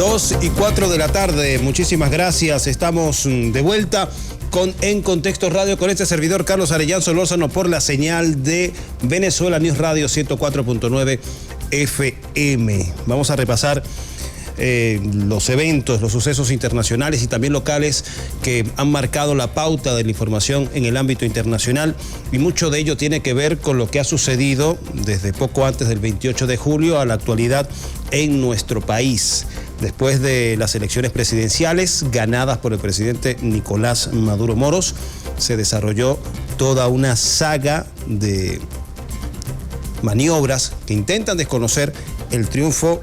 2:04 de la tarde. Muchísimas gracias. Estamos de vuelta con En Contexto Radio con este servidor Carlos Arellán Solórzano por la señal de Venezuela News Radio 104.9 FM. Vamos a repasar los eventos, los sucesos internacionales y también locales que han marcado la pauta de la información en el ámbito internacional, y mucho de ello tiene que ver con lo que ha sucedido desde poco antes del 28 de julio a la actualidad en nuestro país. Después de las elecciones presidenciales ganadas por el presidente Nicolás Maduro Moros, se desarrolló toda una saga de maniobras que intentan desconocer el triunfo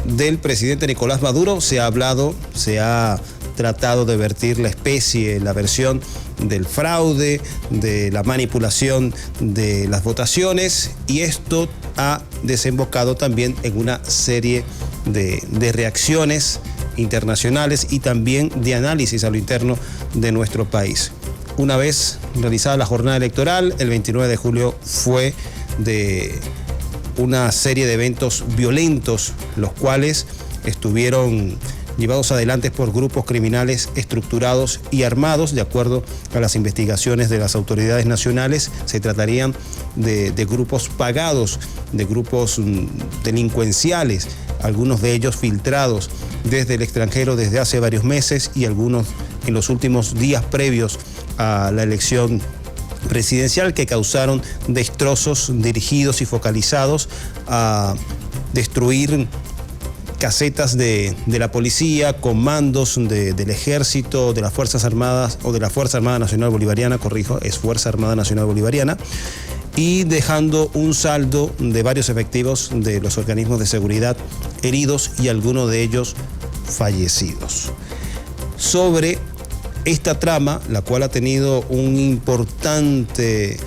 del presidente Nicolás Maduro. Se ha tratado de vertir la versión del fraude, de la manipulación de las votaciones, y esto ha desembocado también en una serie de reacciones internacionales y también de análisis a lo interno de nuestro país. Una vez realizada la jornada electoral, el 29 de julio fue de una serie de eventos violentos, los cuales estuvieron llevados adelante por grupos criminales estructurados y armados. De acuerdo a las investigaciones de las autoridades nacionales, se tratarían de grupos pagados, de grupos delincuenciales, algunos de ellos filtrados desde el extranjero desde hace varios meses, y algunos en los últimos días previos a la elección presidencial, que causaron destrozos dirigidos y focalizados a destruir casetas de la policía, comandos del ejército, de las Fuerzas Armadas o de la Fuerza Armada Nacional Bolivariana, es Fuerza Armada Nacional Bolivariana, y dejando un saldo de varios efectivos de los organismos de seguridad heridos y algunos de ellos fallecidos. Sobre esta trama, la cual ha tenido un importante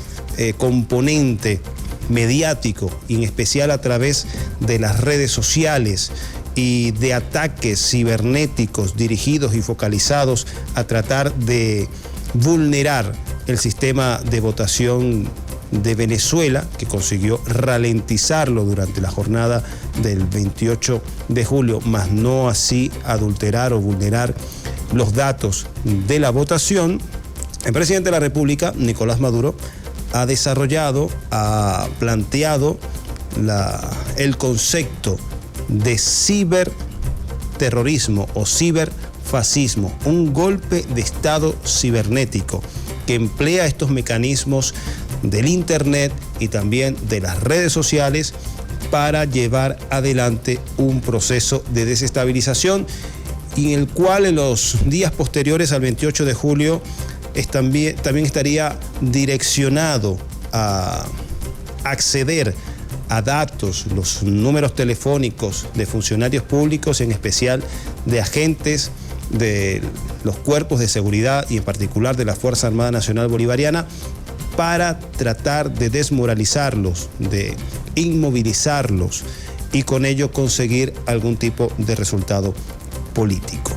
componente mediático, y en especial a través de las redes sociales y de ataques cibernéticos dirigidos y focalizados a tratar de vulnerar el sistema de votación de Venezuela, que consiguió ralentizarlo durante la jornada del 28 de julio, más no así adulterar o vulnerar los datos de la votación. El presidente de la República, Nicolás Maduro, ha planteado el concepto de ciberterrorismo o ciberfascismo, un golpe de Estado cibernético que emplea estos mecanismos del Internet y también de las redes sociales para llevar adelante un proceso de desestabilización, y en el cual en los días posteriores al 28 de julio también estaría direccionado a acceder a datos, los números telefónicos de funcionarios públicos, en especial de agentes de los cuerpos de seguridad y en particular de la Fuerza Armada Nacional Bolivariana, para tratar de desmoralizarlos, de inmovilizarlos y con ello conseguir algún tipo de resultado político.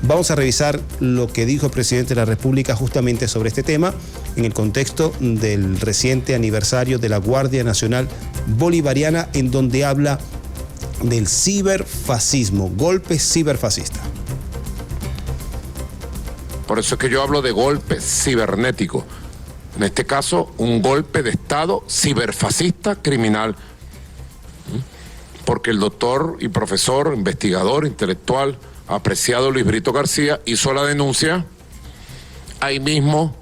Vamos a revisar lo que dijo el presidente de la República justamente sobre este tema en el contexto del reciente aniversario de la Guardia Nacional Bolivariana, en donde habla del ciberfascismo, golpe ciberfascista. Por eso es que yo hablo de golpe cibernético. En este caso, un golpe de Estado ciberfascista criminal. Porque el doctor y profesor, investigador, intelectual, apreciado Luis Brito García hizo la denuncia, ahí mismo,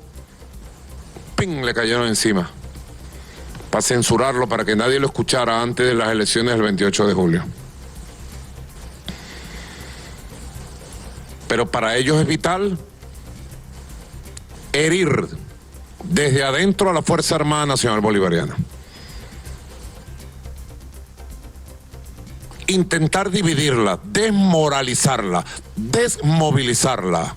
¡ping!, le cayeron encima, para censurarlo, para que nadie lo escuchara antes de las elecciones del 28 de julio. Pero para ellos es vital herir desde adentro a la Fuerza Armada Nacional Bolivariana. Intentar dividirla, desmoralizarla, desmovilizarla,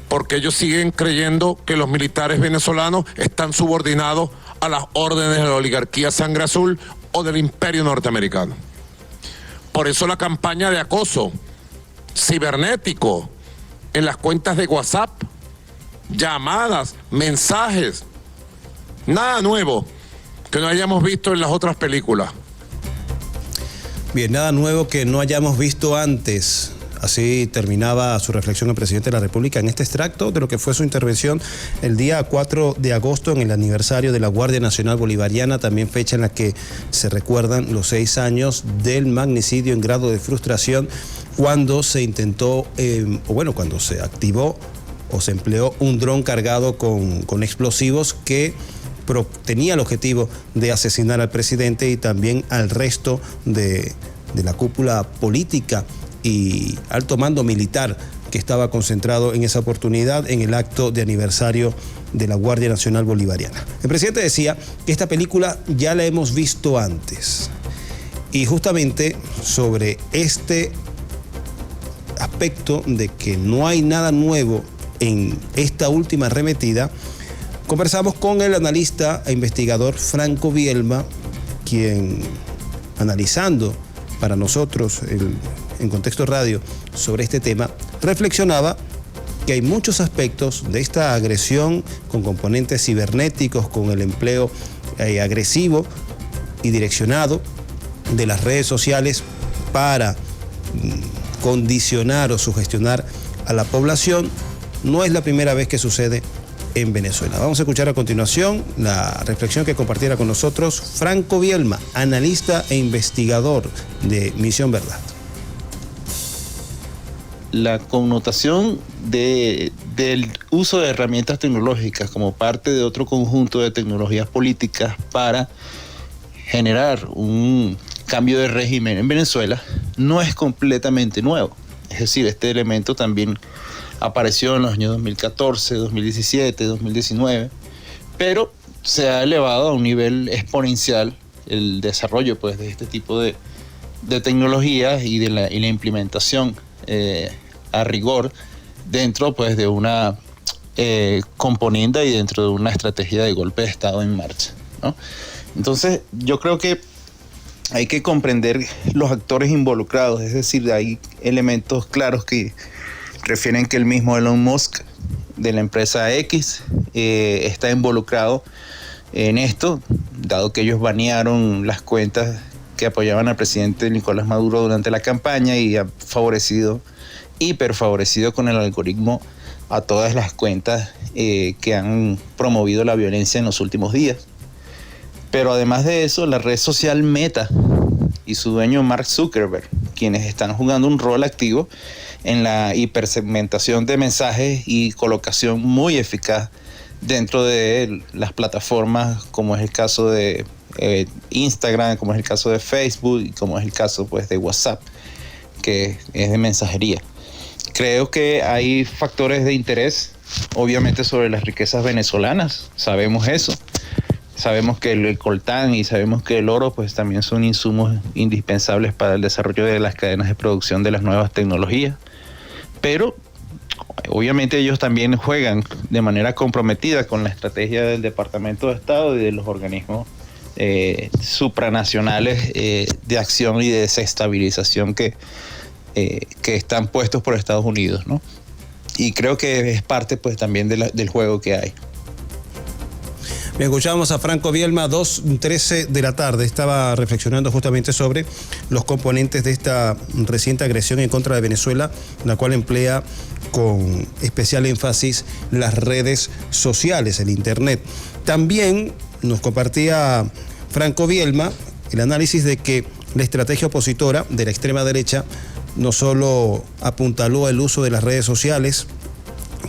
porque ellos siguen creyendo que los militares venezolanos están subordinados a las órdenes de la oligarquía sangre azul o del imperio norteamericano. Por eso la campaña de acoso cibernético en las cuentas de WhatsApp, llamadas, mensajes, nada nuevo que no hayamos visto en las otras películas. Bien, nada nuevo que no hayamos visto antes. Así terminaba su reflexión el presidente de la República en este extracto de lo que fue su intervención el día 4 de agosto en el aniversario de la Guardia Nacional Bolivariana, también fecha en la que se recuerdan los 6 años del magnicidio en grado de frustración cuando se intentó, cuando se activó o se empleó un dron cargado con explosivos que tenía el objetivo de asesinar al presidente y también al resto de la cúpula política y alto mando militar que estaba concentrado en esa oportunidad en el acto de aniversario de la Guardia Nacional Bolivariana. El presidente decía que esta película ya la hemos visto antes y justamente sobre este aspecto de que no hay nada nuevo en esta última arremetida, conversamos con el analista e investigador Franco Vielma, quien analizando para nosotros en Contexto Radio sobre este tema, reflexionaba que hay muchos aspectos de esta agresión con componentes cibernéticos, con el empleo agresivo y direccionado de las redes sociales para condicionar o sugestionar a la población. No es la primera vez que sucede en Venezuela. Vamos a escuchar a continuación la reflexión que compartiera con nosotros Franco Vielma, analista e investigador de Misión Verdad. La connotación del uso de herramientas tecnológicas como parte de otro conjunto de tecnologías políticas para generar un cambio de régimen en Venezuela no es completamente nuevo. Es decir, este elemento también apareció en los años 2014, 2017, 2019, pero se ha elevado a un nivel exponencial el desarrollo pues, de este tipo de tecnologías y la implementación a rigor dentro pues, de una componente y dentro de una estrategia de golpe de Estado en marcha, ¿no? Entonces, yo creo que hay que comprender los actores involucrados, es decir, hay elementos claros que refieren que el mismo Elon Musk de la empresa X está involucrado en esto, dado que ellos banearon las cuentas que apoyaban al presidente Nicolás Maduro durante la campaña y ha hiperfavorecido con el algoritmo a todas las cuentas que han promovido la violencia en los últimos días. Pero además de eso, la red social Meta y su dueño Mark Zuckerberg, quienes están jugando un rol activo en la hipersegmentación de mensajes y colocación muy eficaz dentro de las plataformas, como es el caso de Instagram, como es el caso de Facebook y como es el caso pues, de WhatsApp, que es de mensajería. Creo que hay factores de interés, obviamente, sobre las riquezas venezolanas, sabemos eso. Sabemos que el coltán y sabemos que el oro pues también son insumos indispensables para el desarrollo de las cadenas de producción de las nuevas tecnologías. Pero obviamente ellos también juegan de manera comprometida con la estrategia del Departamento de Estado y de los organismos supranacionales de acción y de desestabilización que están puestos por Estados Unidos, ¿no? Y creo que es parte pues también del juego que hay. Bien, escuchábamos a Franco Vielma, 2:13 de la tarde. Estaba reflexionando justamente sobre los componentes de esta reciente agresión en contra de Venezuela, la cual emplea con especial énfasis las redes sociales, el Internet. También nos compartía Franco Vielma el análisis de que la estrategia opositora de la extrema derecha no solo apuntaló el uso de las redes sociales,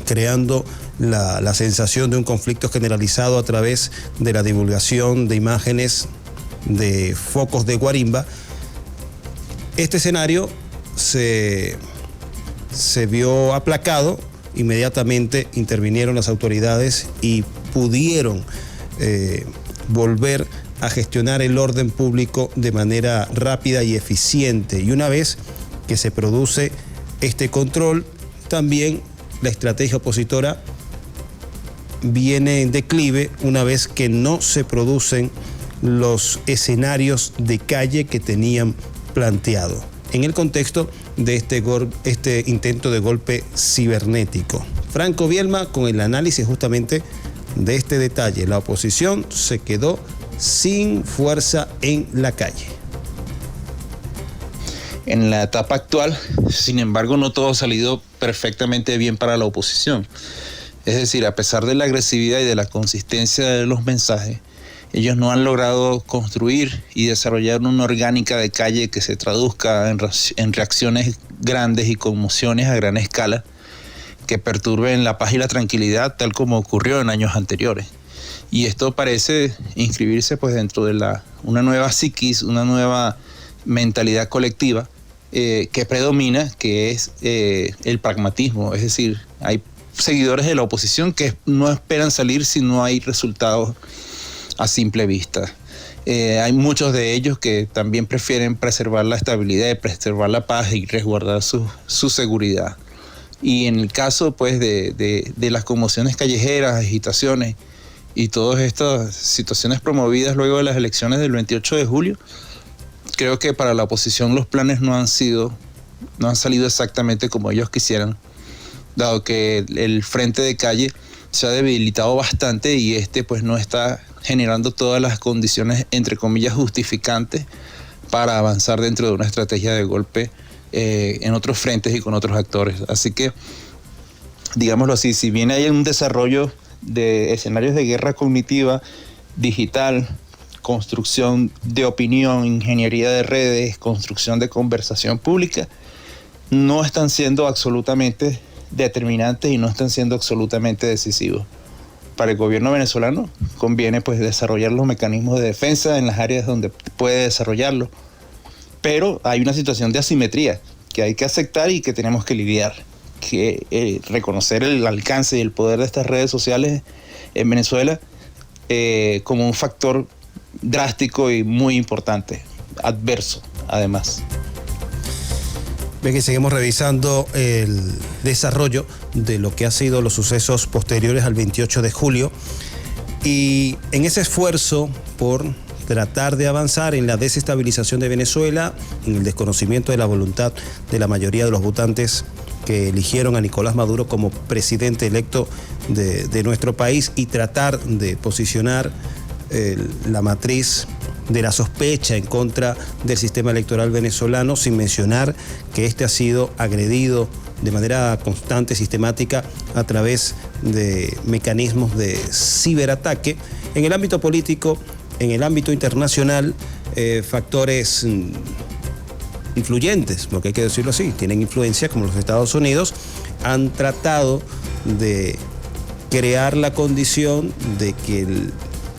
creando la sensación de un conflicto generalizado a través de la divulgación de imágenes de focos de guarimba. Este escenario se vio aplacado, inmediatamente intervinieron las autoridades y pudieron volver a gestionar el orden público de manera rápida y eficiente. Y una vez que se produce este control, también la estrategia opositora viene en declive una vez que no se producen los escenarios de calle que tenían planteado en el contexto de este intento de golpe cibernético. Franco Vielma con el análisis justamente de este detalle. La oposición se quedó sin fuerza en la calle. en la etapa actual. Sin embargo, no todo ha salido perfectamente bien para la oposición. Es decir, a pesar de la agresividad y de la consistencia de los mensajes, ellos no han logrado construir y desarrollar una orgánica de calle que se traduzca en reacciones grandes y conmociones a gran escala que perturben la paz y la tranquilidad, tal como ocurrió en años anteriores. Y esto parece inscribirse pues dentro de una nueva psiquis, una nueva mentalidad colectiva que predomina, que es el pragmatismo. Es decir, hay seguidores de la oposición que no esperan salir si no hay resultados a simple vista. Hay muchos de ellos que también prefieren preservar la estabilidad, preservar la paz y resguardar su seguridad. Y en el caso pues de las conmociones callejeras, agitaciones y todas estas situaciones promovidas luego de las elecciones del 28 de julio, creo que para la oposición los planes no han salido exactamente como ellos quisieran, dado que el frente de calle se ha debilitado bastante y pues no está generando todas las condiciones, entre comillas, justificantes para avanzar dentro de una estrategia de golpe en otros frentes y con otros actores. Así que, digámoslo así, si bien hay un desarrollo de escenarios de guerra cognitiva, digital, construcción de opinión, ingeniería de redes, construcción de conversación pública, no están siendo absolutamente determinantes y no están siendo absolutamente decisivos. Para el gobierno venezolano conviene pues desarrollar los mecanismos de defensa en las áreas donde puede desarrollarlo, pero hay una situación de asimetría que hay que aceptar y que tenemos que lidiar, que reconocer el alcance y el poder de estas redes sociales en Venezuela como un factor drástico y muy importante, adverso además. Bien, que seguimos revisando el desarrollo de lo que han sido los sucesos posteriores al 28 de julio y en ese esfuerzo por tratar de avanzar en la desestabilización de Venezuela, en el desconocimiento de la voluntad de la mayoría de los votantes que eligieron a Nicolás Maduro como presidente electo de nuestro país y tratar de posicionar la matriz de la sospecha en contra del sistema electoral venezolano, sin mencionar que este ha sido agredido de manera constante, sistemática, a través de mecanismos de ciberataque. En el ámbito político, en el ámbito internacional, factores influyentes, porque hay que decirlo así, tienen influencia, como los Estados Unidos, han tratado de crear la condición de que el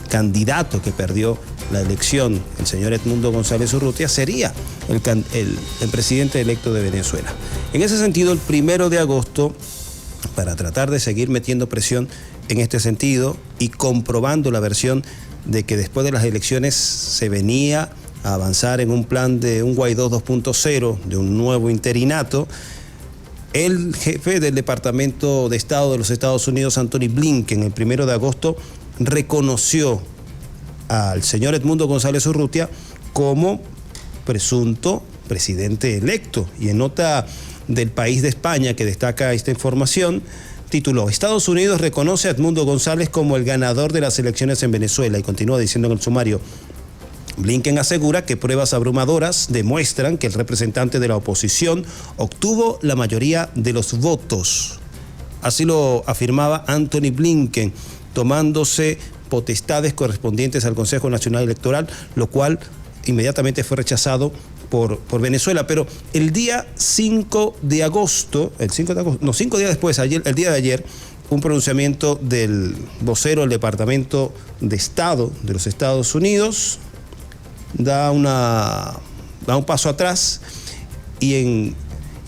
candidato que perdió la elección, el señor Edmundo González Urrutia, sería el presidente electo de Venezuela. En ese sentido, el 1 de agosto, para tratar de seguir metiendo presión en este sentido y comprobando la versión de que después de las elecciones se venía a avanzar en un plan de un Guaidó 2.0, de un nuevo interinato, el jefe del Departamento de Estado de los Estados Unidos, Anthony Blinken, el 1 de agosto, reconoció al señor Edmundo González Urrutia como presunto presidente electo. Y en nota del País de España, que destaca esta información, tituló: Estados Unidos reconoce a Edmundo González como el ganador de las elecciones en Venezuela. Y continúa diciendo en el sumario: Blinken asegura que pruebas abrumadoras demuestran que el representante de la oposición obtuvo la mayoría de los votos. Así lo afirmaba Anthony Blinken, tomándose potestades correspondientes al Consejo Nacional Electoral, lo cual inmediatamente fue rechazado por Venezuela. Pero el día 5 de agosto, 5 días después, el día de ayer, un pronunciamiento del vocero del Departamento de Estado de los Estados Unidos da un paso atrás y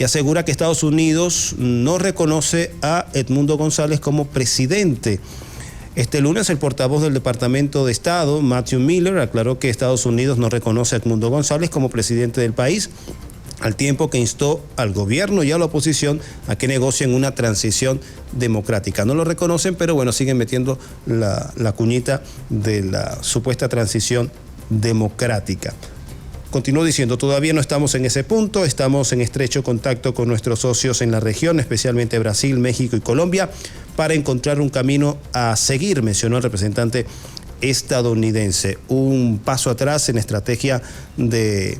asegura que Estados Unidos no reconoce a Edmundo González como presidente. Este lunes, el portavoz del Departamento de Estado, Matthew Miller, aclaró que Estados Unidos no reconoce a Edmundo González como presidente del país, al tiempo que instó al gobierno y a la oposición a que negocien una transición democrática. No lo reconocen, pero bueno, siguen metiendo la cuñita de la supuesta transición democrática. Continuó diciendo: todavía no estamos en ese punto, estamos en estrecho contacto con nuestros socios en la región, especialmente Brasil, México y Colombia, para encontrar un camino a seguir, mencionó el representante estadounidense. Un paso atrás en estrategia de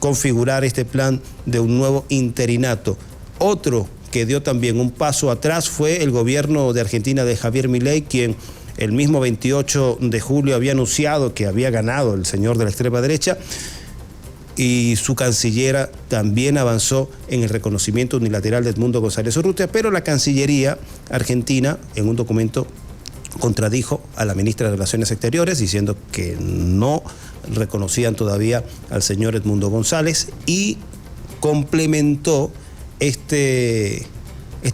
configurar este plan de un nuevo interinato. Otro que dio también un paso atrás fue el gobierno de Argentina de Javier Milei, quien el mismo 28 de julio había anunciado que había ganado el señor de la extrema derecha, y su cancillera también avanzó en el reconocimiento unilateral de Edmundo González Urrutia, pero la Cancillería argentina en un documento contradijo a la ministra de Relaciones Exteriores diciendo que no reconocían todavía al señor Edmundo González, y complementó este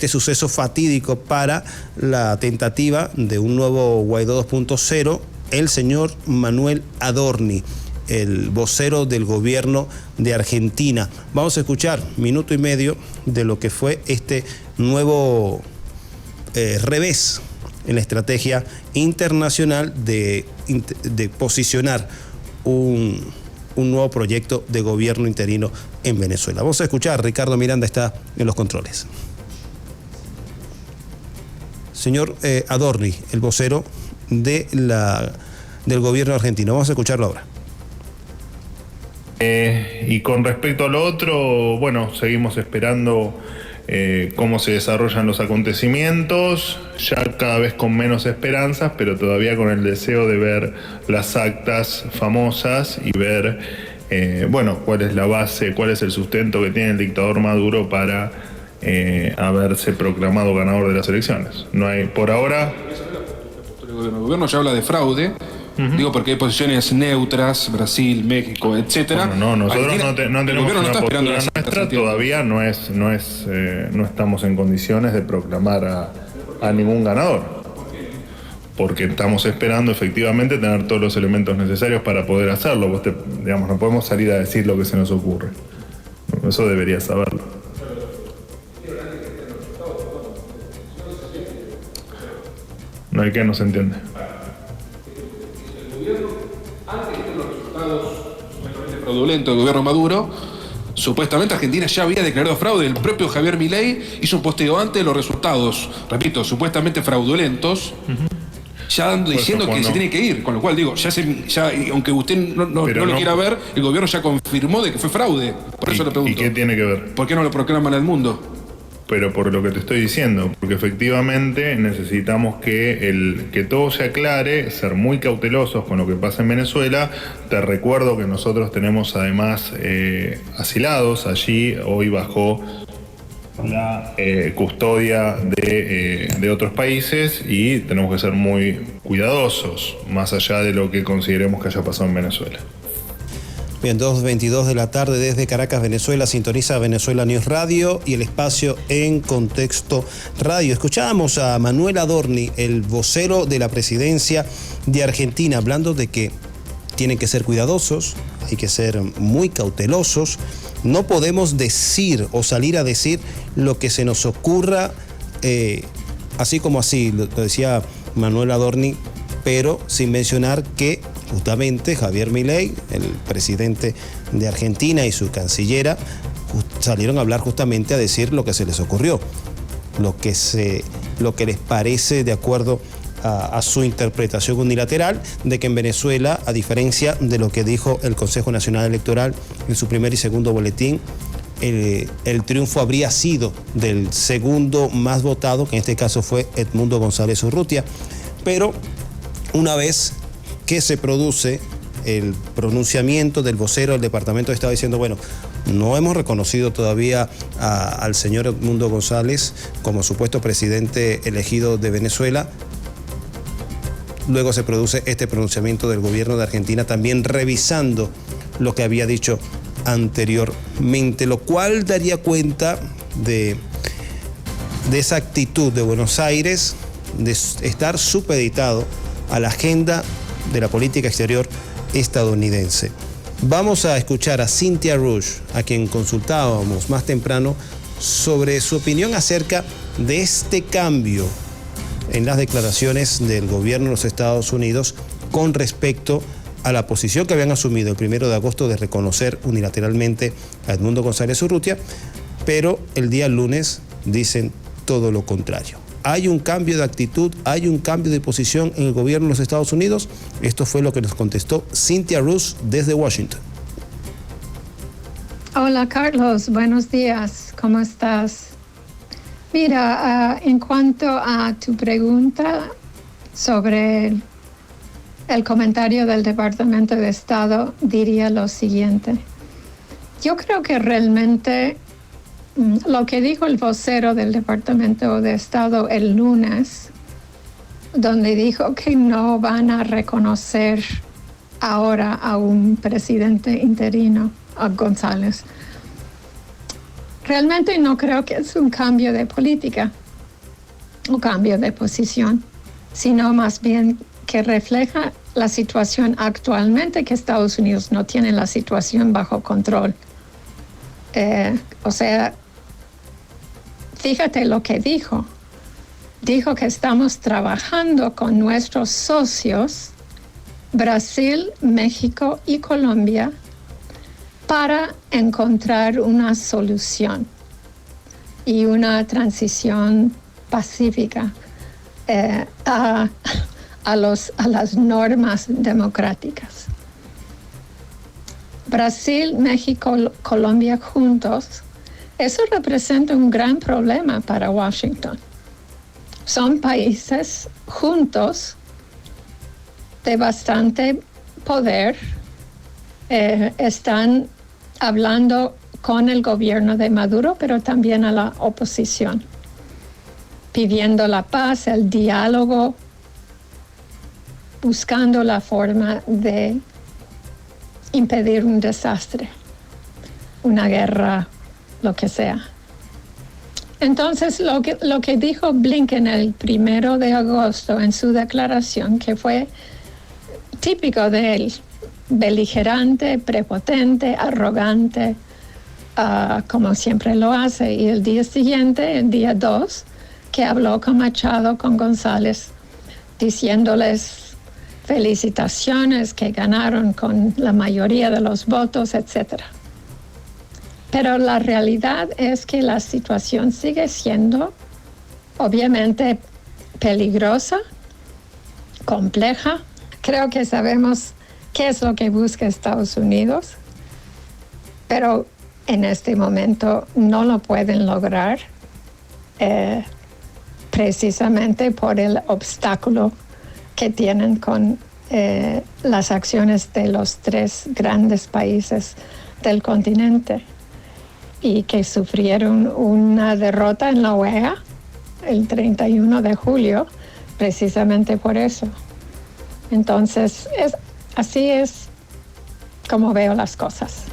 suceso fatídico para la tentativa de un nuevo Guaidó 2.0, el señor Manuel Adorni, el vocero del gobierno de Argentina. Vamos a escuchar minuto y medio de lo que fue este nuevo revés en la estrategia internacional de posicionar un nuevo proyecto de gobierno interino en Venezuela. Vamos a escuchar, Ricardo Miranda está en los controles. Señor Adorni, el vocero del gobierno argentino. Vamos a escucharlo ahora. Y con respecto a lo otro, bueno, seguimos esperando cómo se desarrollan los acontecimientos, ya cada vez con menos esperanzas, pero todavía con el deseo de ver las actas famosas y ver, bueno, cuál es la base, cuál es el sustento que tiene el dictador Maduro para haberse proclamado ganador de las elecciones. No hay, por ahora... El gobierno ya habla de fraude. Digo, porque hay posiciones neutras, Brasil, México, etcétera. Bueno, no, nosotros no tenemos una postura nuestra, todavía no estamos en condiciones de proclamar a ningún ganador. Porque estamos esperando efectivamente tener todos los elementos necesarios para poder hacerlo. Digamos, no podemos salir a decir lo que se nos ocurre. Eso debería saberlo. No hay que, no se entiende. Fraudulento del gobierno Maduro, supuestamente Argentina ya había declarado fraude. El propio Javier Milei hizo un posteo antes de los resultados, repito, supuestamente fraudulentos, ya diciendo que se tiene que ir, con lo cual digo, ya aunque usted no lo quiera ver, el gobierno ya confirmó de que fue fraude. Por eso le pregunto. ¿Y qué tiene que ver? ¿Por qué no lo proclaman al mundo? Pero por lo que te estoy diciendo, porque efectivamente necesitamos que todo se aclare, ser muy cautelosos con lo que pasa en Venezuela. Te recuerdo que nosotros tenemos además asilados allí, hoy bajo la custodia de otros países, y tenemos que ser muy cuidadosos, más allá de lo que consideremos que haya pasado en Venezuela. Bien, 2:22 de la tarde desde Caracas, Venezuela. Sintoniza Venezuela News Radio y el espacio En Contexto Radio. Escuchábamos a Manuel Adorni, el vocero de la presidencia de Argentina, hablando de que tienen que ser cuidadosos, hay que ser muy cautelosos. No podemos decir o salir a decir lo que se nos ocurra, así como así, lo decía Manuel Adorni, pero sin mencionar que justamente Javier Milei, el presidente de Argentina, y su cancillera salieron a hablar justamente a decir lo que se les ocurrió, lo que les parece de acuerdo a su interpretación unilateral de que en Venezuela, a diferencia de lo que dijo el Consejo Nacional Electoral en su primer y segundo boletín, el triunfo habría sido del segundo más votado, que en este caso fue Edmundo González Urrutia. Pero una vez que se produce el pronunciamiento del vocero del Departamento de Estado diciendo, bueno, no hemos reconocido todavía al señor Edmundo González como supuesto presidente elegido de Venezuela, luego se produce este pronunciamiento del gobierno de Argentina también revisando lo que había dicho anteriormente, lo cual daría cuenta de esa actitud de Buenos Aires de estar supeditado a la agenda de la política exterior estadounidense. Vamos a escuchar a Cynthia Rush, a quien consultábamos más temprano sobre su opinión acerca de este cambio en las declaraciones del gobierno de los Estados Unidos con respecto a la posición que habían asumido el 1 de agosto de reconocer unilateralmente a Edmundo González Urrutia, pero el día lunes dicen todo lo contrario. Hay un cambio de actitud, hay un cambio de posición en el gobierno de los Estados Unidos. Esto fue lo que nos contestó Cynthia Rush desde Washington. Hola Carlos, buenos días, ¿cómo estás? Mira, en cuanto a tu pregunta sobre el comentario del Departamento de Estado, diría lo siguiente. Yo creo que realmente lo que dijo el vocero del Departamento de Estado el lunes, donde dijo que no van a reconocer ahora a un presidente interino, a González. Realmente no creo que es un cambio de política o cambio de posición, sino más bien que refleja la situación actualmente, que Estados Unidos no tiene la situación bajo control. O sea, fíjate lo que dijo. Dijo que estamos trabajando con nuestros socios, Brasil, México y Colombia, para encontrar una solución y una transición pacífica a las normas democráticas. Brasil, México, Colombia juntos, eso representa un gran problema para Washington. Son países juntos de bastante poder, están hablando con el gobierno de Maduro, pero también a la oposición, pidiendo la paz, el diálogo, buscando la forma de impedir un desastre, una guerra, lo que sea. Entonces, lo que dijo Blinken el 1 de agosto en su declaración, que fue típico de él, beligerante, prepotente, arrogante, como siempre lo hace. Y el día siguiente, el día 2, que habló con Machado, con González, diciéndoles felicitaciones, que ganaron con la mayoría de los votos, etc. Pero la realidad es que la situación sigue siendo, obviamente, peligrosa, compleja. Creo que sabemos qué es lo que busca Estados Unidos, pero en este momento no lo pueden lograr precisamente por el obstáculo que tienen con las acciones de los 3 grandes países del continente y que sufrieron una derrota en la OEA el 31 de julio precisamente por eso. Entonces, así es como veo las cosas.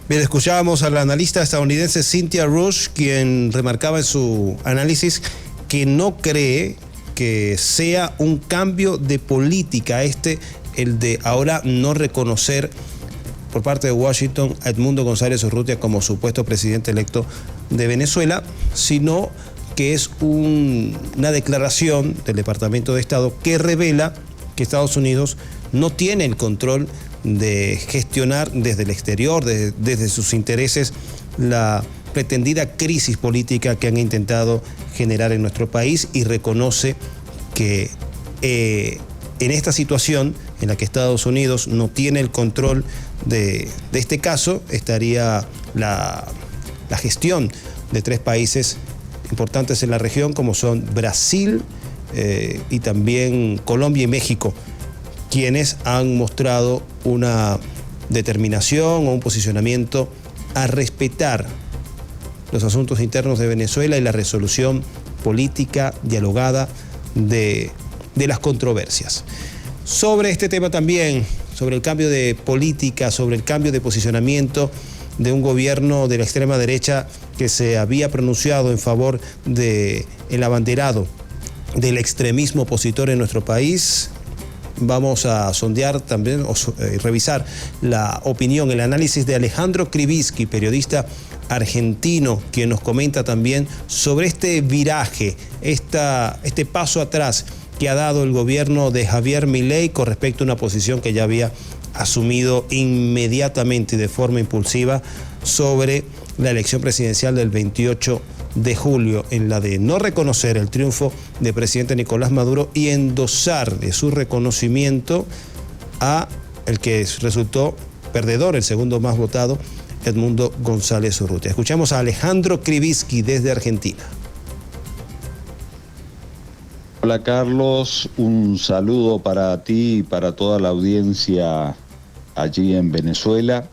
Bien, escuchábamos a la analista estadounidense Cynthia Rush, quien remarcaba en su análisis que no cree que sea un cambio de política el de ahora no reconocer por parte de Washington a Edmundo González Urrutia como supuesto presidente electo de Venezuela, sino que es una declaración del Departamento de Estado que revela que Estados Unidos no tiene el control de gestionar desde el exterior, desde sus intereses, la pretendida crisis política que han intentado generar en nuestro país, y reconoce que en esta situación en la que Estados Unidos no tiene el control de este caso, estaría la gestión de 3 países importantes en la región, como son Brasil y también Colombia y México, quienes han mostrado una determinación o un posicionamiento a respetar los asuntos internos de Venezuela y la resolución política dialogada de las controversias. Sobre este tema también, sobre el cambio de política, sobre el cambio de posicionamiento de un gobierno de la extrema derecha que se había pronunciado en favor del abanderado del extremismo opositor en nuestro país, vamos a sondear también, revisar la opinión, el análisis de Alejandro Krivitsky, periodista argentino, quien nos comenta también sobre este viraje, este paso atrás que ha dado el gobierno de Javier Milei con respecto a una posición que ya había asumido inmediatamente y de forma impulsiva sobre la elección presidencial del 28 de julio, en la de no reconocer el triunfo del presidente Nicolás Maduro y endosar de su reconocimiento a el que resultó perdedor, el segundo más votado, Edmundo González Urrutia. Escuchamos a Alejandro Krivitsky desde Argentina. Hola Carlos, un saludo para ti y para toda la audiencia allí en Venezuela.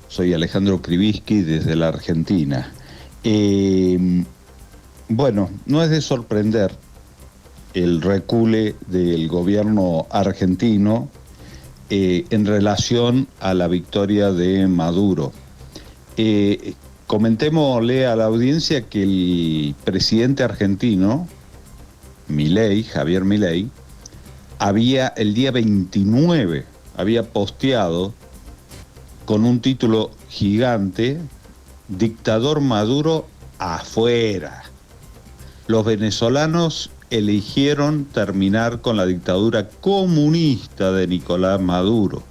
Soy Alejandro Krivitsky desde la Argentina. Bueno, no es de sorprender el recule del gobierno argentino en relación a la victoria de Maduro. Comentémosle a la audiencia que el presidente argentino, Javier Milei, el día 29 había posteado con un título gigante: Dictador Maduro afuera. Los venezolanos eligieron terminar con la dictadura comunista de Nicolás Maduro.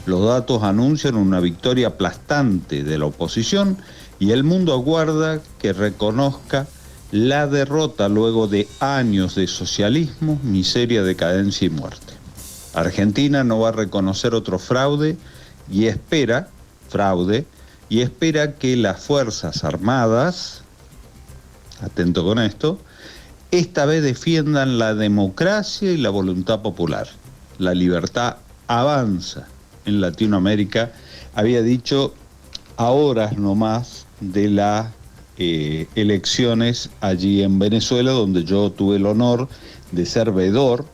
Los datos anuncian una victoria aplastante de la oposición y el mundo aguarda que reconozca la derrota luego de años de socialismo, miseria, decadencia y muerte. Argentina no va a reconocer otro fraude y espera que las Fuerzas Armadas, atento con esto, esta vez defiendan la democracia y la voluntad popular. La libertad avanza en Latinoamérica, había dicho a horas nomás de las elecciones allí en Venezuela, donde yo tuve el honor de ser veedor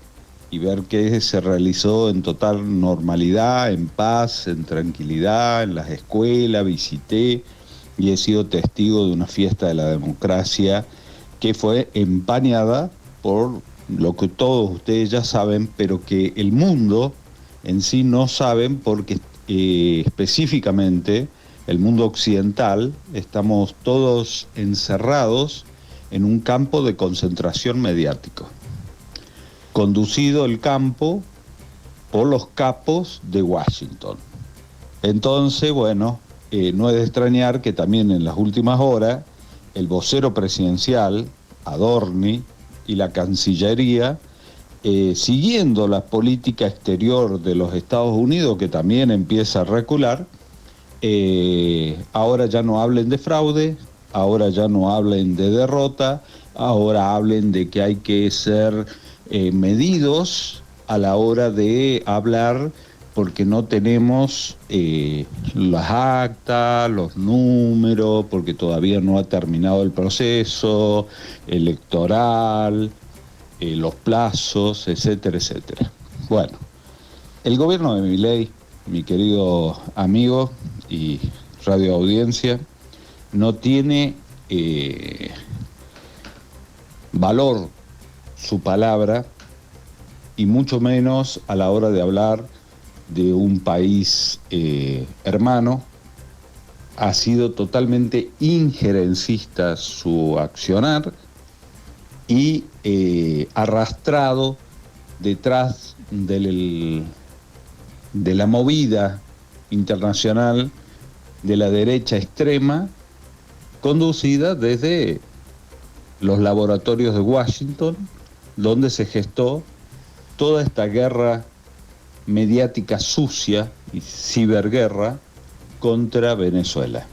y ver que se realizó en total normalidad, en paz, en tranquilidad, en las escuelas, visité y he sido testigo de una fiesta de la democracia que fue empañada por lo que todos ustedes ya saben, pero que el mundo en sí no saben, porque específicamente el mundo occidental estamos todos encerrados en un campo de concentración mediático, conducido el campo por los capos de Washington. Entonces, bueno, no es de extrañar que también en las últimas horas el vocero presidencial, Adorni, y la Cancillería, siguiendo la política exterior de los Estados Unidos, que también empieza a recular, ahora ya no hablen de fraude, ahora ya no hablen de derrota, ahora hablen de que hay que ser medidos a la hora de hablar, porque no tenemos las actas, los números, porque todavía no ha terminado el proceso electoral, los plazos, etcétera, etcétera. Bueno, el gobierno de Milei, mi querido amigo y radio audiencia, no tiene valor su palabra, y mucho menos a la hora de hablar de un país hermano. Ha sido totalmente injerencista su accionar y arrastrado detrás de la movida internacional de la derecha extrema, conducida desde los laboratorios de Washington, donde se gestó toda esta guerra mediática sucia y ciberguerra contra Venezuela.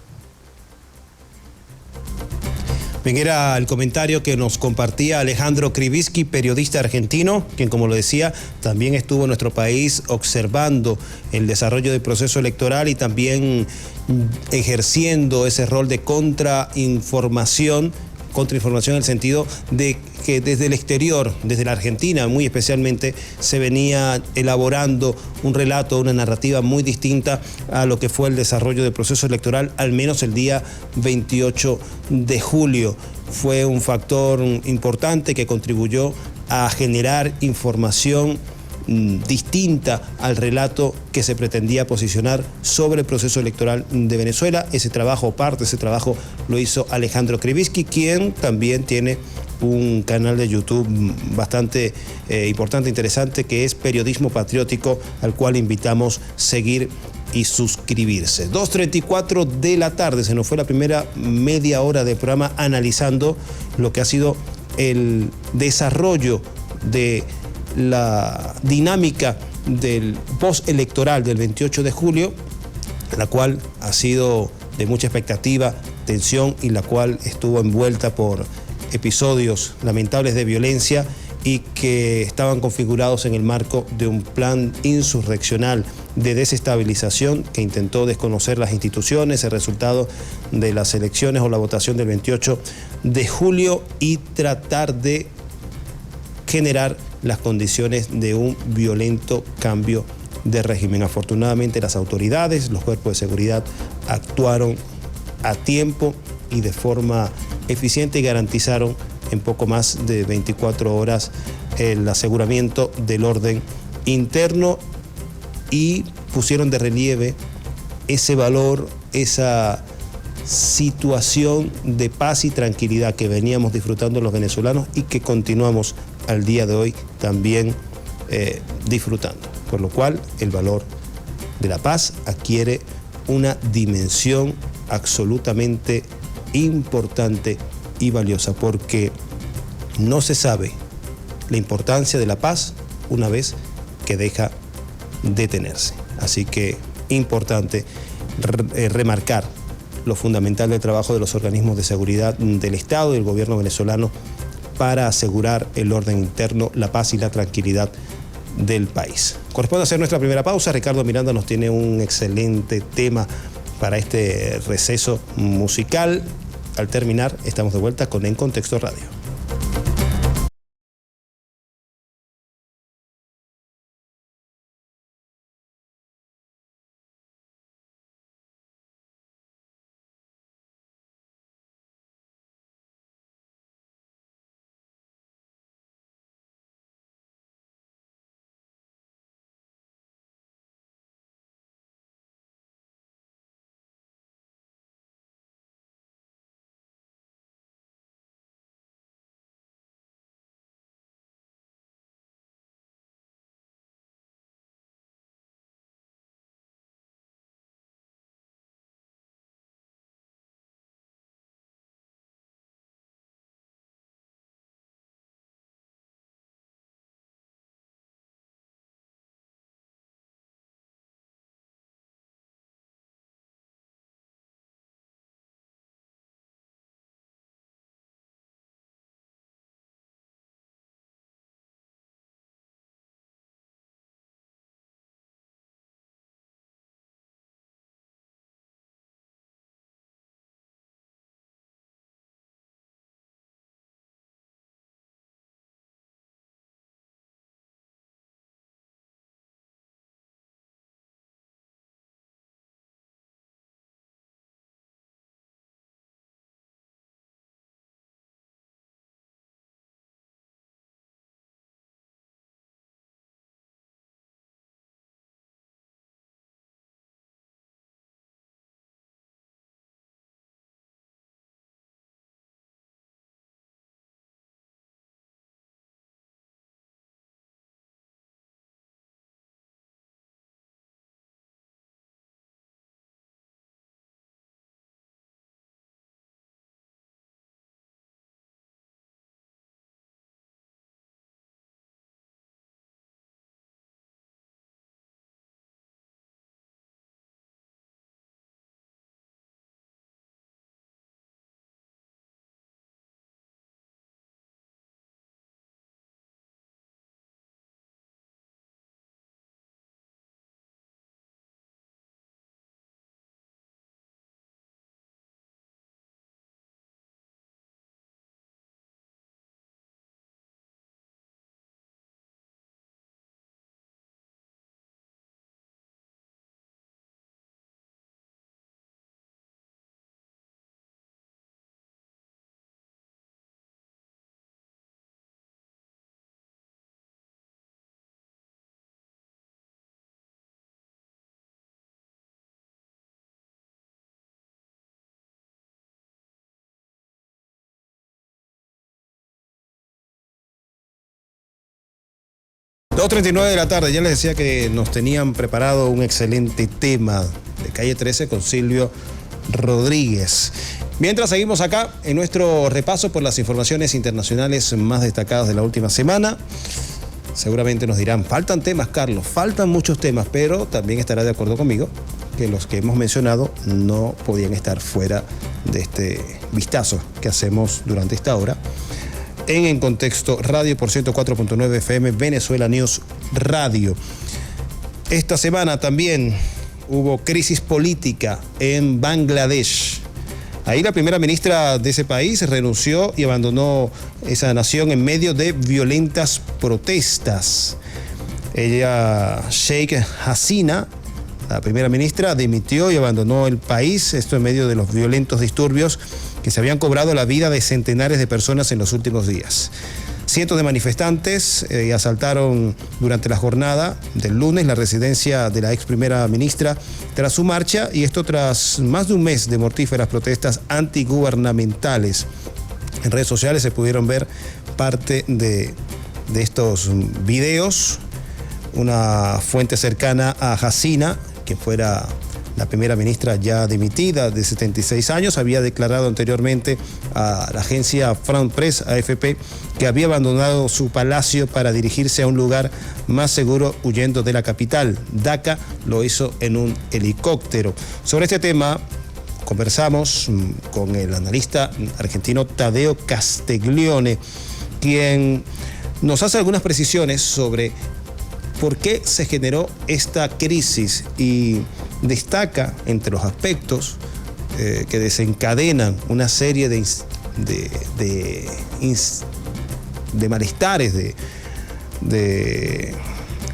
Bien, era el comentario que nos compartía Alejandro Krivitsky, periodista argentino, quien, como lo decía, también estuvo en nuestro país observando el desarrollo del proceso electoral y también ejerciendo ese rol de contrainformación en el sentido de que desde el exterior, desde la Argentina muy especialmente, se venía elaborando un relato, una narrativa muy distinta a lo que fue el desarrollo del proceso electoral, al menos el día 28 de julio. Fue un factor importante que contribuyó a generar información distinta al relato que se pretendía posicionar sobre el proceso electoral de Venezuela. Ese trabajo, parte de ese trabajo, lo hizo Alejandro Krivitsky, quien también tiene un canal de YouTube bastante importante, interesante, que es Periodismo Patriótico, al cual invitamos seguir y suscribirse. 2:34 de la tarde, se nos fue la primera media hora del programa analizando lo que ha sido el desarrollo de la dinámica del postelectoral del 28 de julio, la cual ha sido de mucha expectativa, tensión y la cual estuvo envuelta por episodios lamentables de violencia y que estaban configurados en el marco de un plan insurreccional de desestabilización que intentó desconocer las instituciones, el resultado de las elecciones o la votación del 28 de julio y tratar de generar las condiciones de un violento cambio de régimen. Afortunadamente las autoridades, los cuerpos de seguridad actuaron a tiempo y de forma eficiente y garantizaron en poco más de 24 horas el aseguramiento del orden interno y pusieron de relieve ese valor, esa situación de paz y tranquilidad que veníamos disfrutando los venezolanos y que continuamos al día de hoy también disfrutando. Por lo cual el valor de la paz adquiere una dimensión absolutamente importante y valiosa, porque no se sabe la importancia de la paz una vez que deja de tenerse. Así que importante remarcar lo fundamental del trabajo de los organismos de seguridad del Estado y del gobierno venezolano para asegurar el orden interno, la paz y la tranquilidad del país. Corresponde hacer nuestra primera pausa. Ricardo Miranda nos tiene un excelente tema para este receso musical. Al terminar, estamos de vuelta con En Contexto Radio. ...2:39 de la tarde, ya les decía que nos tenían preparado un excelente tema de Calle 13 con Silvio Rodríguez. Mientras seguimos acá en nuestro repaso por las informaciones internacionales más destacadas de la última semana, seguramente nos dirán, faltan temas, Carlos, faltan muchos temas, pero también estará de acuerdo conmigo que los que hemos mencionado no podían estar fuera de este vistazo que hacemos durante esta hora en Contexto Radio por 104.9 FM, Venezuela News Radio. Esta semana también hubo crisis política en Bangladesh. Ahí la primera ministra de ese país renunció y abandonó esa nación en medio de violentas protestas. Ella, Sheikh Hasina, la primera ministra, dimitió y abandonó el país, esto en medio de los violentos disturbios que se habían cobrado la vida de centenares de personas en los últimos días. Cientos de manifestantes asaltaron durante la jornada del lunes la residencia de la ex primera ministra tras su marcha, y esto tras más de un mes de mortíferas protestas antigubernamentales. En redes sociales se pudieron ver parte de estos videos. Una fuente cercana a Hasina, que fuera la primera ministra ya dimitida de 76 años, había declarado anteriormente a la agencia France Press, AFP, que había abandonado su palacio para dirigirse a un lugar más seguro huyendo de la capital, Daca. Lo hizo en un helicóptero. Sobre este tema conversamos con el analista argentino Tadeo Castiglione, quien nos hace algunas precisiones sobre por qué se generó esta crisis y destaca entre los aspectos que desencadenan una serie de malestares, de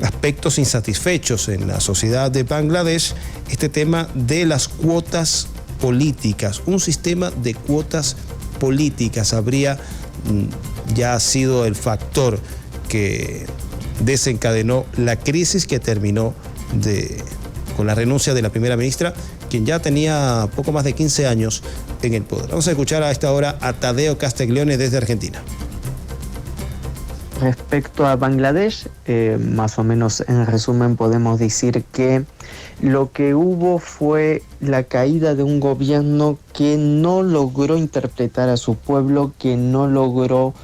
aspectos insatisfechos en la sociedad de Bangladesh, este tema de las cuotas políticas. Un sistema de cuotas políticas habría ya sido el factor que desencadenó la crisis que terminó con la renuncia de la primera ministra, quien ya tenía poco más de 15 años en el poder. Vamos a escuchar a esta hora a Tadeo Castiglione desde Argentina. Respecto a Bangladesh, más o menos en resumen podemos decir que lo que hubo fue la caída de un gobierno que no logró interpretar a su pueblo, que no logró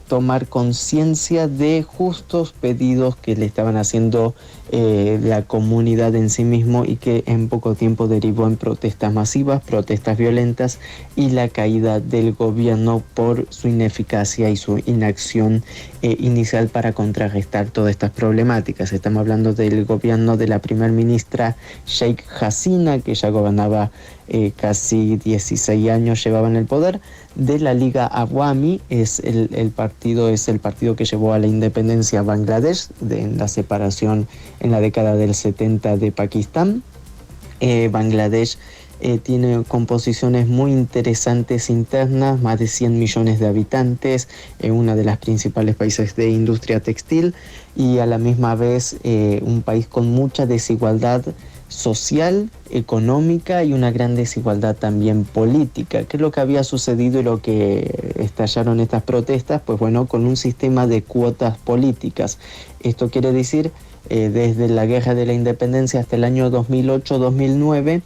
tomar conciencia de justos pedidos que le estaban haciendo la comunidad en sí mismo, y que en poco tiempo derivó en protestas masivas, protestas violentas, y la caída del gobierno por su ineficacia y su inacción inicial para contrarrestar todas estas problemáticas. Estamos hablando del gobierno de la primera ministra Sheikh Hasina, que ya gobernaba casi 16 años, llevaba en el poder, de la Liga Awami, es el partido que llevó a la independencia a Bangladesh, en la separación en la década del 70 de Pakistán. Bangladesh tiene composiciones muy interesantes internas, más de 100 millones de habitantes, uno de los principales países de industria textil, y a la misma vez un país con mucha desigualdad social, económica, y una gran desigualdad también política. ¿Qué es lo que había sucedido y lo que estallaron estas protestas? Pues bueno, con un sistema de cuotas políticas. Esto quiere decir, desde la Guerra de la Independencia hasta el año 2008-2009,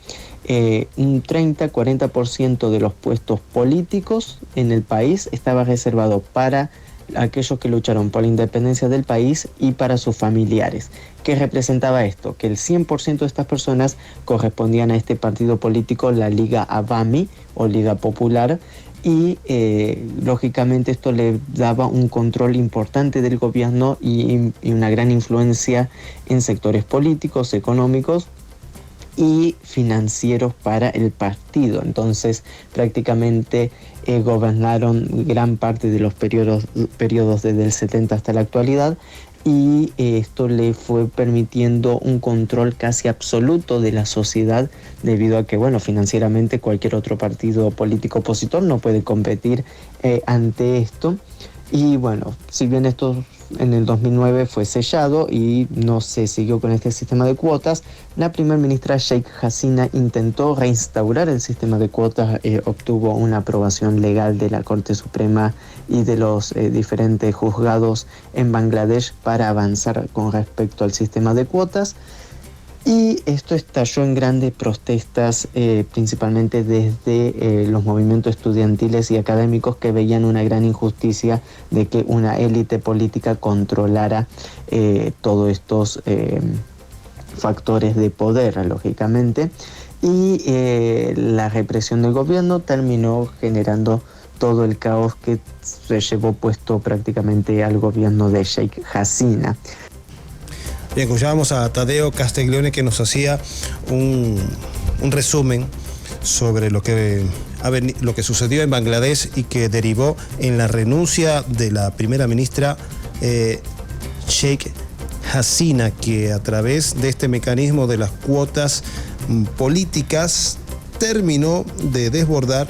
un 30-40% de los puestos políticos en el país estaba reservado para aquellos que lucharon por la independencia del país y para sus familiares. ¿Qué representaba esto? Que el 100% de estas personas correspondían a este partido político, la Liga Awami o Liga Popular, y lógicamente esto le daba un control importante del gobierno y una gran influencia en sectores políticos, económicos y financieros para el partido. Entonces prácticamente gobernaron gran parte de los periodos desde el 70 hasta la actualidad, y esto le fue permitiendo un control casi absoluto de la sociedad, debido a que, bueno, financieramente cualquier otro partido político opositor no puede competir ante esto. Y bueno, si bien esto en el 2009 fue sellado y no se siguió con este sistema de cuotas, la primera ministra Sheikh Hasina intentó reinstaurar el sistema de cuotas, obtuvo una aprobación legal de la Corte Suprema y de los diferentes juzgados en Bangladesh para avanzar con respecto al sistema de cuotas. Y esto estalló en grandes protestas, principalmente desde los movimientos estudiantiles y académicos que veían una gran injusticia de que una élite política controlara todos estos factores de poder, lógicamente. Y la represión del gobierno terminó generando todo el caos que se llevó puesto prácticamente al gobierno de Sheikh Hasina. Bien, escuchábamos a Tadeo Castiglione, que nos hacía un resumen sobre lo que sucedió en Bangladesh y que derivó en la renuncia de la primera ministra Sheikh Hasina, que a través de este mecanismo de las cuotas políticas terminó de desbordar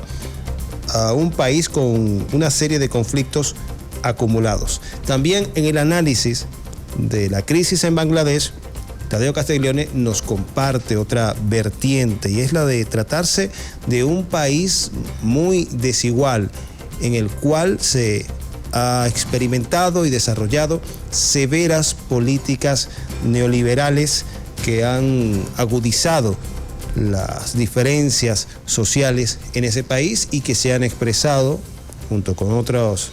a un país con una serie de conflictos acumulados. También en el análisis de la crisis en Bangladesh, Tadeo Castiglione nos comparte otra vertiente, y es la de tratarse de un país muy desigual, en el cual se ha experimentado y desarrollado severas políticas neoliberales que han agudizado las diferencias sociales en ese país y que se han expresado, junto con otras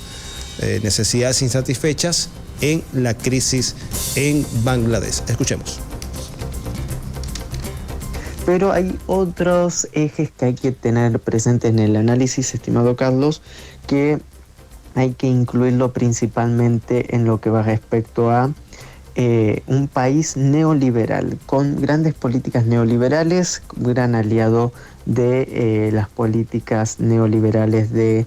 necesidades insatisfechas, en la crisis en Bangladesh. Escuchemos. Pero hay otros ejes que hay que tener presentes en el análisis, estimado Carlos, que hay que incluirlo principalmente en lo que va respecto a un país neoliberal, con grandes políticas neoliberales, gran aliado de las políticas neoliberales del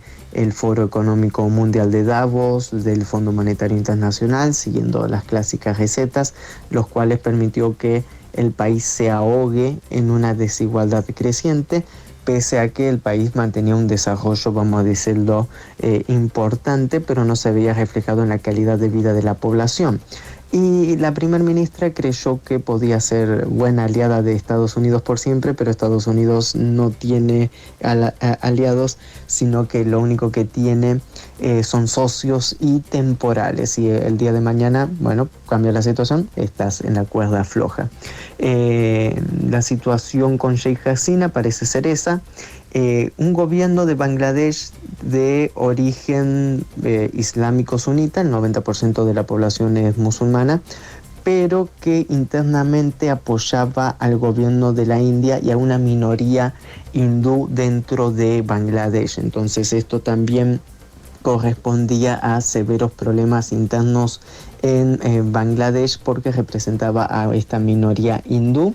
Foro Económico Mundial de Davos, del Fondo Monetario Internacional, siguiendo las clásicas recetas, los cuales permitió que el país se ahogue en una desigualdad creciente, pese a que el país mantenía un desarrollo, vamos a decirlo, importante, pero no se veía reflejado en la calidad de vida de la población. Y la primera ministra creyó que podía ser buena aliada de Estados Unidos por siempre, pero Estados Unidos no tiene aliados, sino que lo único que tiene son socios y temporales. Y el día de mañana, bueno, cambia la situación, estás en la cuerda floja. La situación con Sheikh Hasina parece ser esa. Un gobierno de Bangladesh de origen islámico sunita, el 90% de la población es musulmana, pero que internamente apoyaba al gobierno de la India y a una minoría hindú dentro de Bangladesh. Entonces esto también correspondía a severos problemas internos en Bangladesh, porque representaba a esta minoría hindú,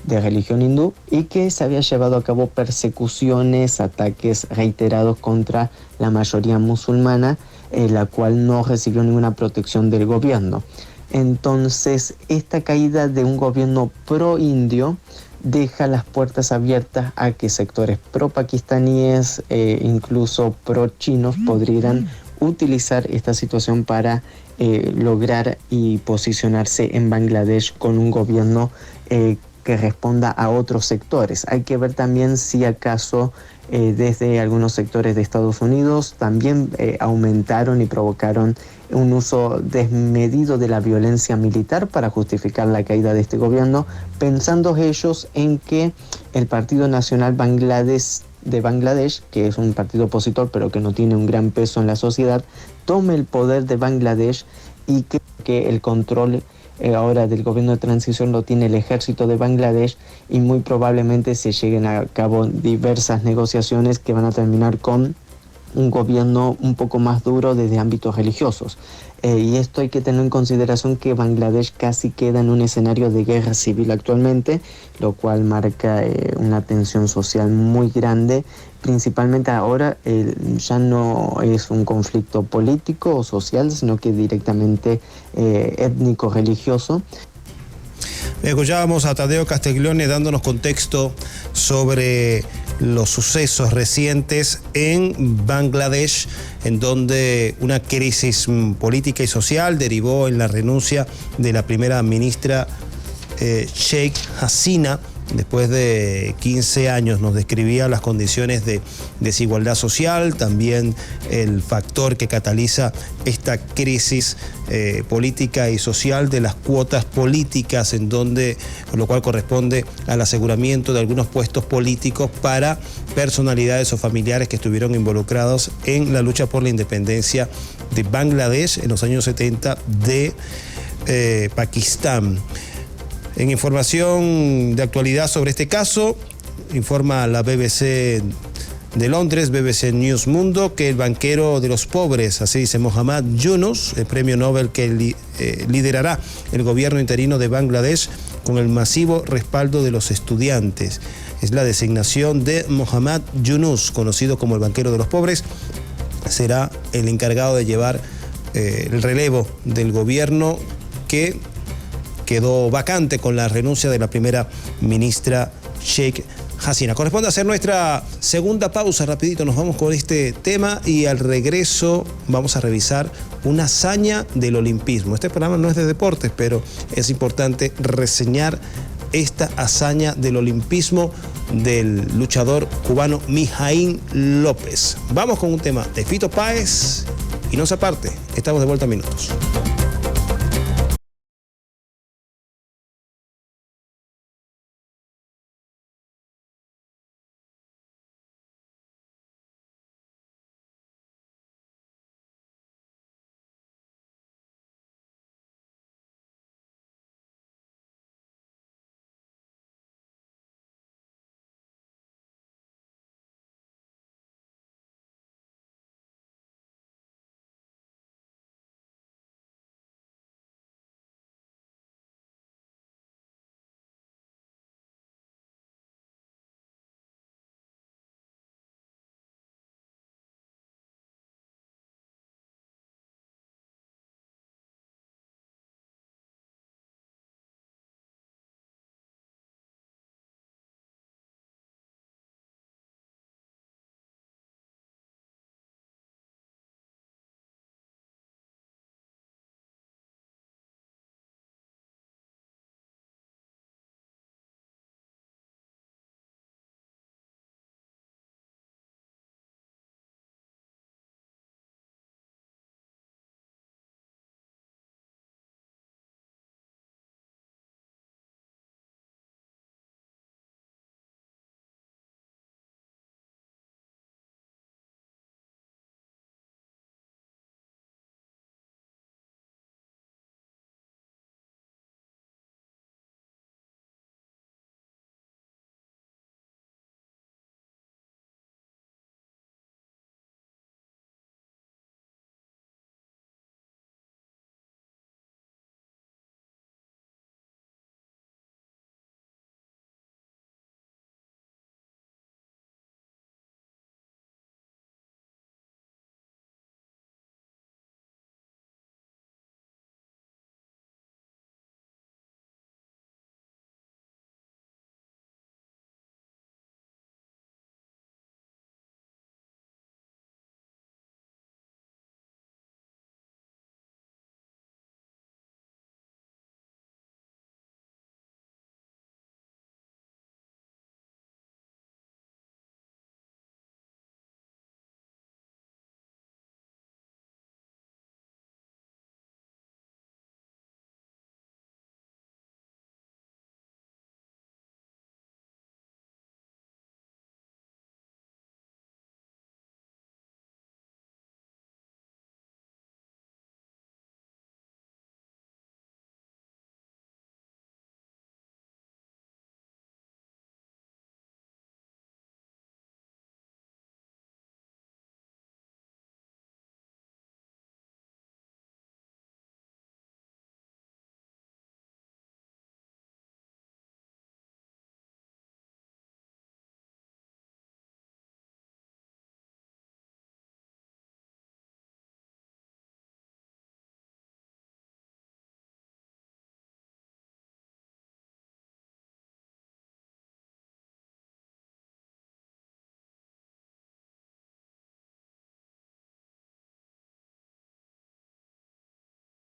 de religión hindú, y que se había llevado a cabo persecuciones, ataques reiterados contra la mayoría musulmana, la cual no recibió ninguna protección del gobierno. Entonces, esta caída de un gobierno pro-indio deja las puertas abiertas a que sectores pro-pakistaníes, incluso pro-chinos, podrían utilizar esta situación para lograr y posicionarse en Bangladesh con un gobierno que responda a otros sectores. Hay que ver también si acaso desde algunos sectores de Estados Unidos también aumentaron y provocaron un uso desmedido de la violencia militar para justificar la caída de este gobierno, pensando ellos en que el Partido Nacional de Bangladesh, que es un partido opositor pero que no tiene un gran peso en la sociedad, tome el poder de Bangladesh y que el control ahora del gobierno de transición lo tiene el ejército de Bangladesh, y muy probablemente se lleguen a cabo diversas negociaciones que van a terminar con un gobierno un poco más duro desde ámbitos religiosos. Y esto hay que tener en consideración que Bangladesh casi queda en un escenario de guerra civil actualmente, lo cual marca una tensión social muy grande. Principalmente ahora ya no es un conflicto político o social, sino que directamente étnico-religioso. Escuchábamos a Tadeo Castiglione dándonos contexto sobre los sucesos recientes en Bangladesh, en donde una crisis política y social derivó en la renuncia de la primera ministra Sheikh Hasina, después de 15 años nos describía las condiciones de desigualdad social, también el factor que cataliza esta crisis política y social de las cuotas políticas, en donde, lo cual corresponde al aseguramiento de algunos puestos políticos para personalidades o familiares que estuvieron involucrados en la lucha por la independencia de Bangladesh en los años 70 de Pakistán. En información de actualidad sobre este caso, informa la BBC de Londres, BBC News Mundo, que el banquero de los pobres, así dice Mohammad Yunus, el premio Nobel que liderará el gobierno interino de Bangladesh con el masivo respaldo de los estudiantes. Es la designación de Mohammad Yunus, conocido como el banquero de los pobres, será el encargado de llevar el relevo del gobierno que quedó vacante con la renuncia de la primera ministra Sheikh Hasina. Corresponde hacer nuestra segunda pausa. Rapidito nos vamos con este tema y al regreso vamos a revisar una hazaña del olimpismo. Este programa no es de deportes, pero es importante reseñar esta hazaña del olimpismo del luchador cubano Mijaín López. Vamos con un tema de Fito Páez y no se aparte, estamos de vuelta a minutos.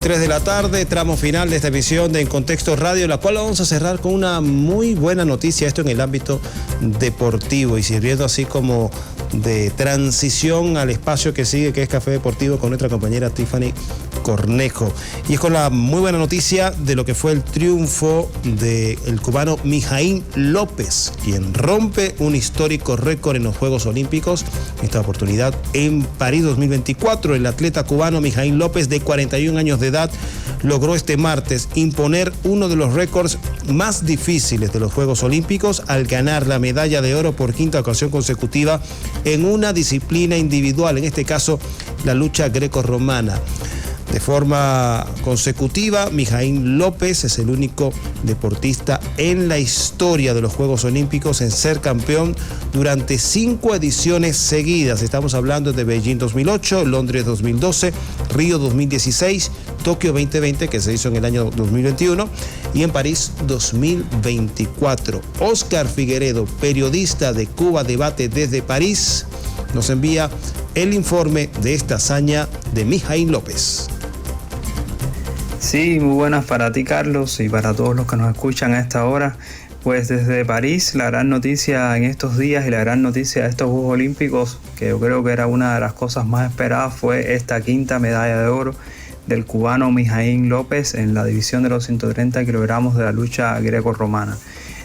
3 de la tarde, tramo final de esta emisión de En Contexto Radio, la cual vamos a cerrar con una muy buena noticia, esto en el ámbito deportivo y sirviendo así como de transición al espacio que sigue, que es Café Deportivo, con nuestra compañera Tiffany Cornejo. Y es con la muy buena noticia de lo que fue el triunfo del cubano Mijaín López, quien rompe un histórico récord en los Juegos Olímpicos. Esta oportunidad en París 2024, el atleta cubano Mijaín López, de 41 años de edad, logró este martes imponer uno de los récords más difíciles de los Juegos Olímpicos al ganar la medalla de oro por quinta ocasión consecutiva en una disciplina individual, en este caso la lucha grecorromana. De forma consecutiva, Mijaín López es el único deportista en la historia de los Juegos Olímpicos en ser campeón durante 5 ediciones seguidas. Estamos hablando de Beijing 2008, Londres 2012, Río 2016, Tokio 2020, que se hizo en el año 2021, y en París 2024. Oscar Figueredo, periodista de Cuba Debate desde París, nos envía el informe de esta hazaña de Mijaín López. Sí, muy buenas para ti, Carlos, y para todos los que nos escuchan a esta hora. Pues desde París, la gran noticia en estos días y la gran noticia de estos Juegos Olímpicos, que yo creo que era una de las cosas más esperadas, fue esta quinta medalla de oro del cubano Mijaín López en la división de los 130 kilogramos de la lucha greco-romana.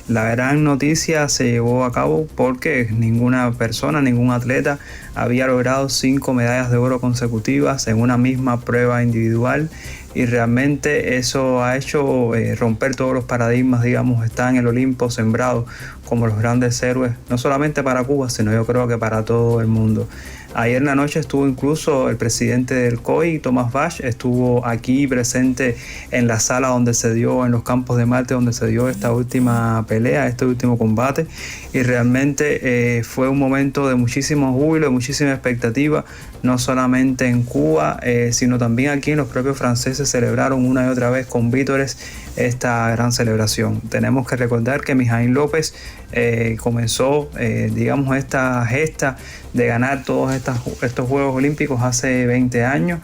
La gran noticia se llevó a cabo porque ninguna persona, ningún atleta había logrado 5 medallas de oro consecutivas en una misma prueba individual, y realmente eso ha hecho romper todos los paradigmas, digamos. Está en el Olimpo sembrado como los grandes héroes, no solamente para Cuba, sino yo creo que para todo el mundo. Ayer en la noche estuvo incluso el presidente del COI, Tomás Bach, estuvo aquí presente en la sala donde se dio, en los Campos de Marte, donde se dio esta última pelea, este último combate, y realmente fue un momento de muchísimo júbilo, de muchísima expectativa, no solamente en Cuba, sino también aquí en los propios franceses celebraron una y otra vez con vítores esta gran celebración. Tenemos que recordar que Mijaín López comenzó, digamos, esta gesta de ganar todos estos Juegos Olímpicos hace 20 años.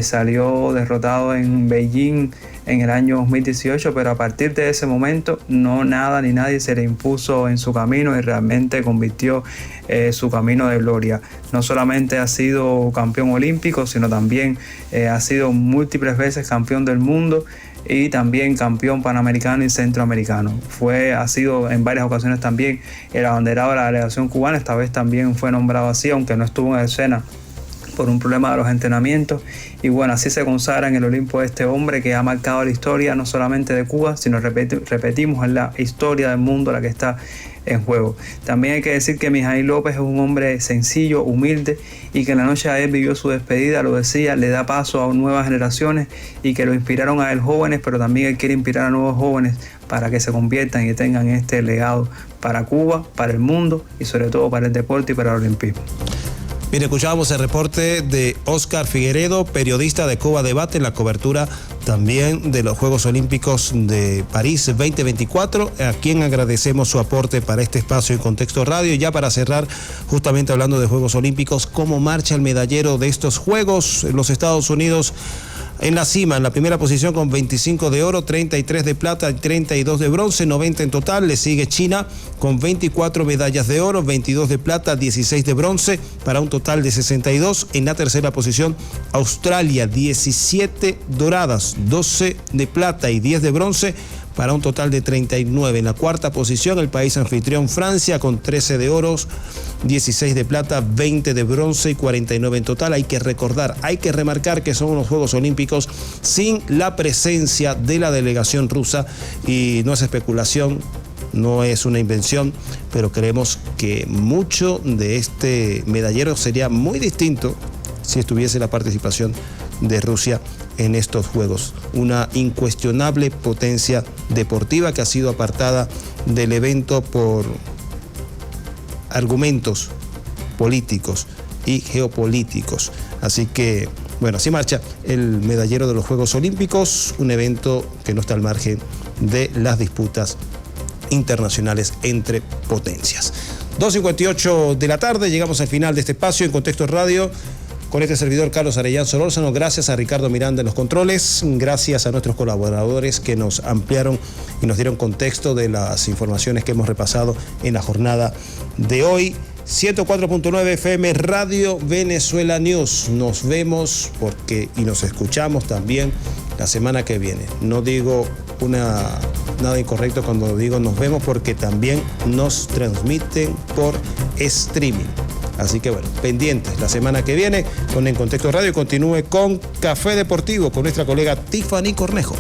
Salió derrotado en Beijing en el año 2018, pero a partir de ese momento no nada ni nadie se le impuso en su camino y realmente convirtió su camino de gloria. No solamente ha sido campeón olímpico, sino también ha sido múltiples veces campeón del mundo y también campeón panamericano y centroamericano. Ha sido en varias ocasiones también el abanderado de la delegación cubana. Esta vez también fue nombrado así, aunque no estuvo en escena por un problema de los entrenamientos. Y bueno, así se consagra en el Olimpo este hombre que ha marcado la historia no solamente de Cuba, sino repetimos, en la historia del mundo la que está en juego. También hay que decir que Mijaín López es un hombre sencillo, humilde, y que en la noche de ayer vivió su despedida, lo decía, le da paso a nuevas generaciones y que lo inspiraron a él jóvenes, pero también él quiere inspirar a nuevos jóvenes para que se conviertan y tengan este legado para Cuba, para el mundo y sobre todo para el deporte y para el olimpismo. Bien, escuchábamos el reporte de Oscar Figueredo, periodista de Cuba Debate, en la cobertura también de los Juegos Olímpicos de París 2024, a quien agradecemos su aporte para este espacio en Contexto Radio. Y ya para cerrar, justamente hablando de Juegos Olímpicos, ¿cómo marcha el medallero de estos Juegos? Los Estados Unidos en la cima, en la primera posición con 25 de oro, 33 de plata y 32 de bronce, 90 en total. Le sigue China con 24 medallas de oro, 22 de plata, 16 de bronce, para un total de 62. En la tercera posición, Australia, 17 doradas, 12 de plata y 10 de bronce, para un total de 39. En la cuarta posición, el país anfitrión Francia, con 13 de oros, 16 de plata, 20 de bronce y 49 en total. Hay que recordar, hay que remarcar que son unos Juegos Olímpicos sin la presencia de la delegación rusa, y no es especulación, no es una invención, pero creemos que mucho de este medallero sería muy distinto si estuviese la participación de Rusia en estos Juegos. Una incuestionable potencia deportiva que ha sido apartada del evento por argumentos políticos y geopolíticos. Así que, bueno, así marcha el medallero de los Juegos Olímpicos, un evento que no está al margen de las disputas internacionales entre potencias. 2:58 de la tarde, llegamos al final de este espacio en Contexto Radio. con este servidor Carlos Arellán Solórzano. Gracias a Ricardo Miranda en los controles, gracias a nuestros colaboradores que nos ampliaron y nos dieron contexto de las informaciones que hemos repasado en la jornada de hoy. 104.9 FM Radio Venezuela News. Nos vemos y nos escuchamos también la semana que viene. No digo nada incorrecto cuando digo nos vemos, porque también nos transmiten por streaming. Así que bueno, pendientes la semana que viene con En Contexto Radio. Continúe con Café Deportivo con nuestra colega Tiffany Cornejo.